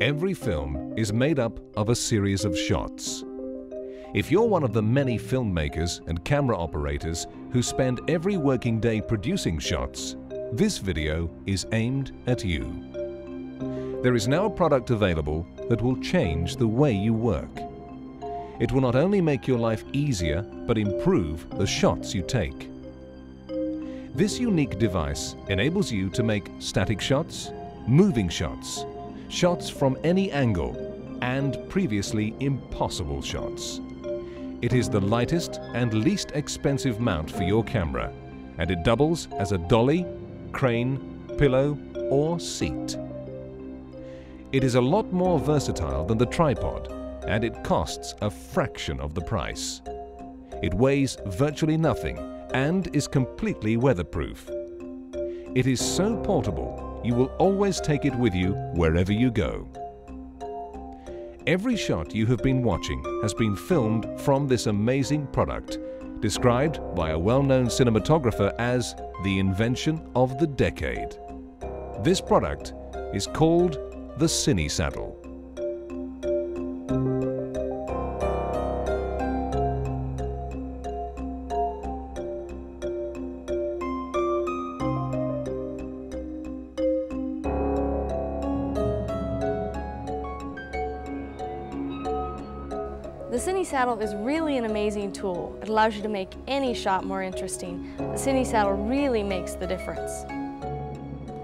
Every film is made up of a series of shots. If you're one of the many filmmakers and camera operators who spend every working day producing shots, this video is aimed at you. There is now a product available that will change the way you work. It will not only make your life easier, but improve the shots you take. This unique device enables you to make static shots, moving shots, shots from any angle, and previously impossible shots. It is the lightest and least expensive mount for your camera, and it doubles as a dolly, crane, pillow, or seat. It is a lot more versatile than the tripod, and it costs a fraction of the price. It weighs virtually nothing and is completely weatherproof. It is so portable, you will always take it with you wherever you go. Every shot you have been watching has been filmed from this amazing product, described by a well-known cinematographer as the invention of the decade. This product is called the Cinesaddle. The Cinesaddle is really an amazing tool. It allows you to make any shot more interesting. The Cinesaddle really makes the difference.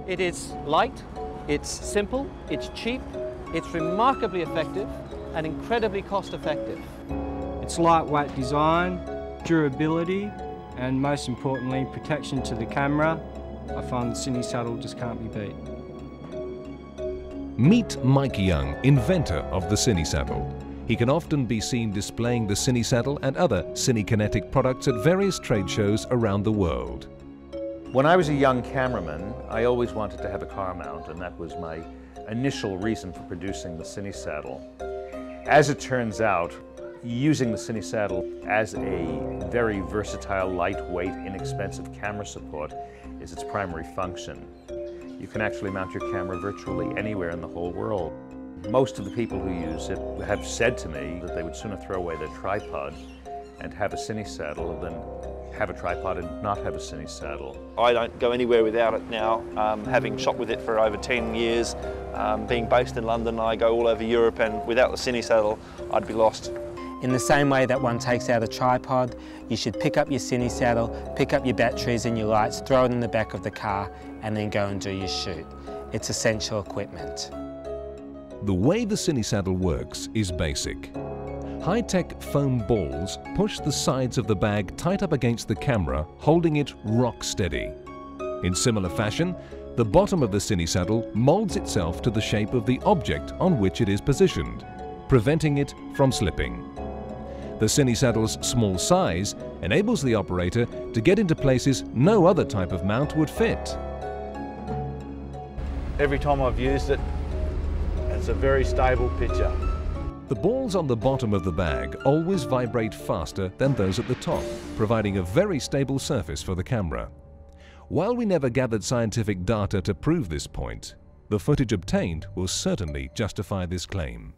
It is light, it's simple, it's cheap, it's remarkably effective and incredibly cost effective. It's lightweight design, durability, and most importantly, protection to the camera. I find the Cinesaddle just can't be beat. Meet Mike Young, inventor of the Cinesaddle. He can often be seen displaying the Cinesaddle and other cinekinetic products at various trade shows around the world. When I was a young cameraman, I always wanted to have a car mount, and that was my initial reason for producing the Cinesaddle. As it turns out, using the Cinesaddle as a very versatile, lightweight, inexpensive camera support is its primary function. You can actually mount your camera virtually anywhere in the whole world. Most of the people who use it have said to me that they would sooner throw away their tripod and have a Cinesaddle than have a tripod and not have a Cinesaddle. I don't go anywhere without it now, having shot with it for over 10 years. Being based in London, I go all over Europe, and without the Cinesaddle, I'd be lost. In the same way that one takes out a tripod, you should pick up your Cinesaddle, pick up your batteries and your lights, throw it in the back of the car, and then go and do your shoot. It's essential equipment. The way the Cinesaddle works is basic. High-tech foam balls push the sides of the bag tight up against the camera, holding it rock steady. In similar fashion, the bottom of the Cinesaddle molds itself to the shape of the object on which it is positioned, preventing it from slipping. The Cinesaddle's small size enables the operator to get into places no other type of mount would fit. Every time I've used it, it's a very stable picture. The balls on the bottom of the bag always vibrate faster than those at the top, providing a very stable surface for the camera. While we never gathered scientific data to prove this point, the footage obtained will certainly justify this claim.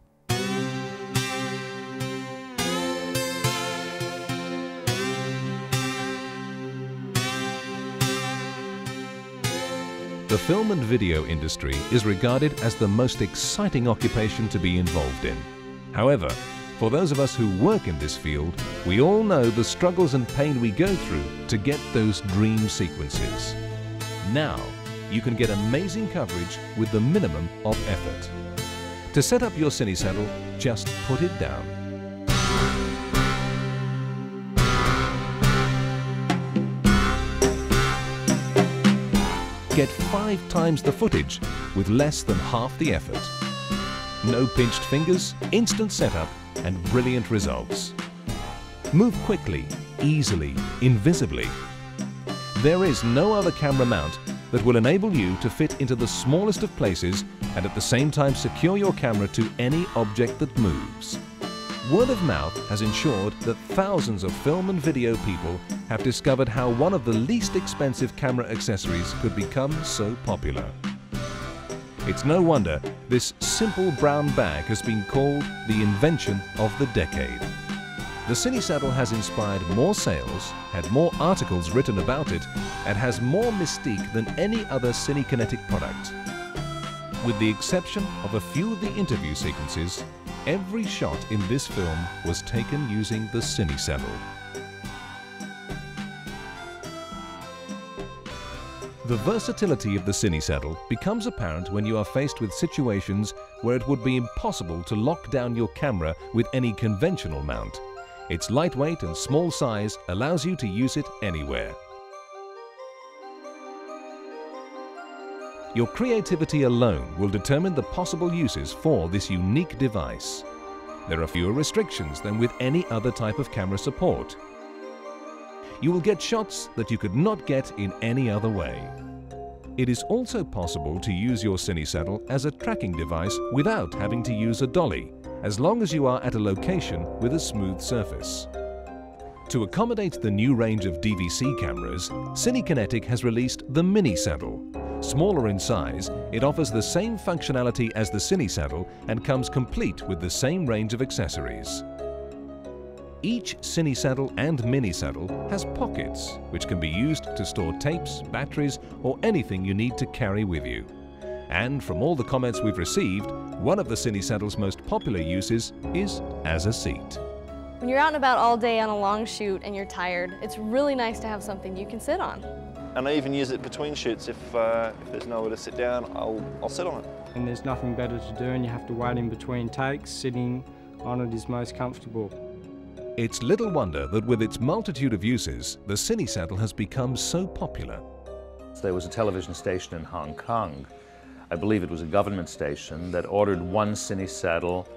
The film and video industry is regarded as the most exciting occupation to be involved in. However, for those of us who work in this field, we all know the struggles and pain we go through to get those dream sequences. Now, you can get amazing coverage with the minimum of effort. To set up your Cinesaddle, just put it down. Get 5 times the footage with less than half the effort. No pinched fingers, instant setup, and brilliant results. Move quickly, easily, invisibly. There is no other camera mount that will enable you to fit into the smallest of places and at the same time secure your camera to any object that moves. Word of mouth has ensured that thousands of film and video people have discovered how one of the least expensive camera accessories could become so popular. It's no wonder This simple brown bag has been called the invention of the decade. The Cinesaddle has inspired more sales, had more articles written about it, and has more mystique than any other Cinekinetic product. With the exception of a few of the interview sequences, every shot in this film was taken using the Cinesaddle. The versatility of the Cinesaddle becomes apparent when you are faced with situations where it would be impossible to lock down your camera with any conventional mount. Its lightweight and small size allows you to use it anywhere. Your creativity alone will determine the possible uses for this unique device. There are fewer restrictions than with any other type of camera support. You will get shots that you could not get in any other way. It is also possible to use your Cinesaddle as a tracking device without having to use a dolly, as long as you are at a location with a smooth surface. To accommodate the new range of DVC cameras, Cinekinetic has released the Mini Saddle. Smaller in size, it offers the same functionality as the Cinesaddle and comes complete with the same range of accessories. Each Cinesaddle and Mini Saddle has pockets, which can be used to store tapes, batteries, or anything you need to carry with you. And from all the comments we've received, one of the Cinesaddle's most popular uses is as a seat. When you're out and about all day on a long shoot and you're tired, it's really nice to have something you can sit on. And I even use it between shoots. If there's nowhere to sit down, I'll sit on it. And there's nothing better to do and you have to wait in between takes. Sitting on it is most comfortable. It's little wonder that with its multitude of uses, the Cinesaddle has become so popular. There was a television station in Hong Kong, I believe it was a government station, that ordered one Cinesaddle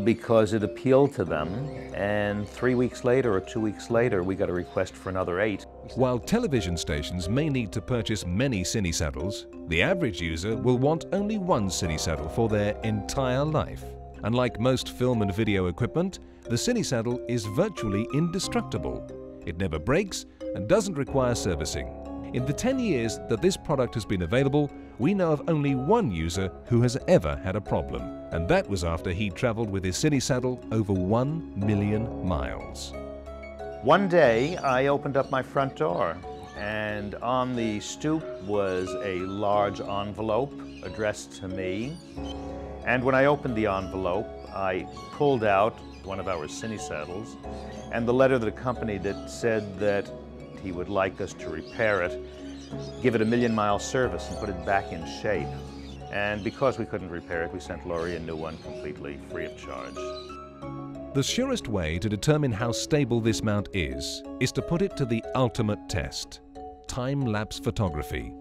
because it appealed to them, and 3 weeks later or 2 weeks later we got a request for another 8. While television stations may need to purchase many Cinesaddles, the average user will want only one Cinesaddle for their entire life. Unlike most film and video equipment, the Cinesaddle is virtually indestructible. It never breaks and doesn't require servicing. In the 10 years that this product has been available, we know of only one user who has ever had a problem, and that was after he traveled with his Cinesaddle over 1 million miles. One day I opened up my front door, and on the stoop was a large envelope addressed to me. And when I opened the envelope, I pulled out one of our Cinesaddles and the letter that accompanied it said that he would like us to repair it, give it a 1,000,000-mile service and put it back in shape. And because we couldn't repair it, we sent Laurie a new one completely free of charge. The surest way to determine how stable this mount is to put it to the ultimate test: time-lapse photography.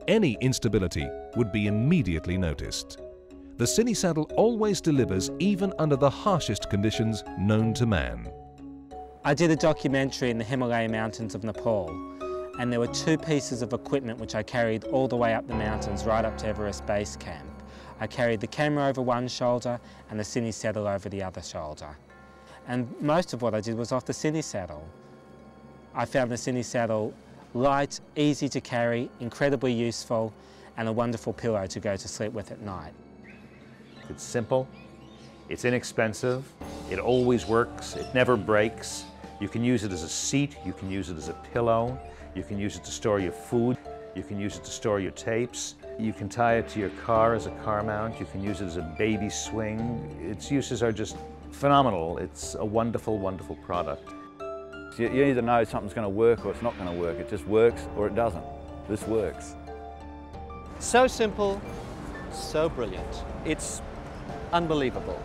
Any instability would be immediately noticed. The Cinesaddle always delivers even under the harshest conditions known to man. I did a documentary in the Himalaya mountains of Nepal, and there were 2 pieces of equipment which I carried all the way up the mountains right up to Everest Base Camp. I carried the camera over one shoulder and the Cinesaddle over the other shoulder. And most of what I did was off the Cinesaddle. I found the Cinesaddle light, easy to carry, incredibly useful, and a wonderful pillow to go to sleep with at night. It's simple, it's inexpensive, it always works, it never breaks. You can use it as a seat, you can use it as a pillow, you can use it to store your food, you can use it to store your tapes, you can tie it to your car as a car mount, you can use it as a baby swing. Its uses are just phenomenal. It's a wonderful, wonderful product. You either know something's going to work or it's not going to work. It just works or it doesn't. This works. So simple, so brilliant. It's unbelievable.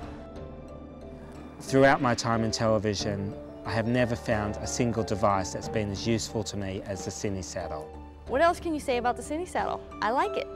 Throughout my time in television, I have never found a single device that's been as useful to me as the Cinesaddle. What else can you say about the Cinesaddle? I like it.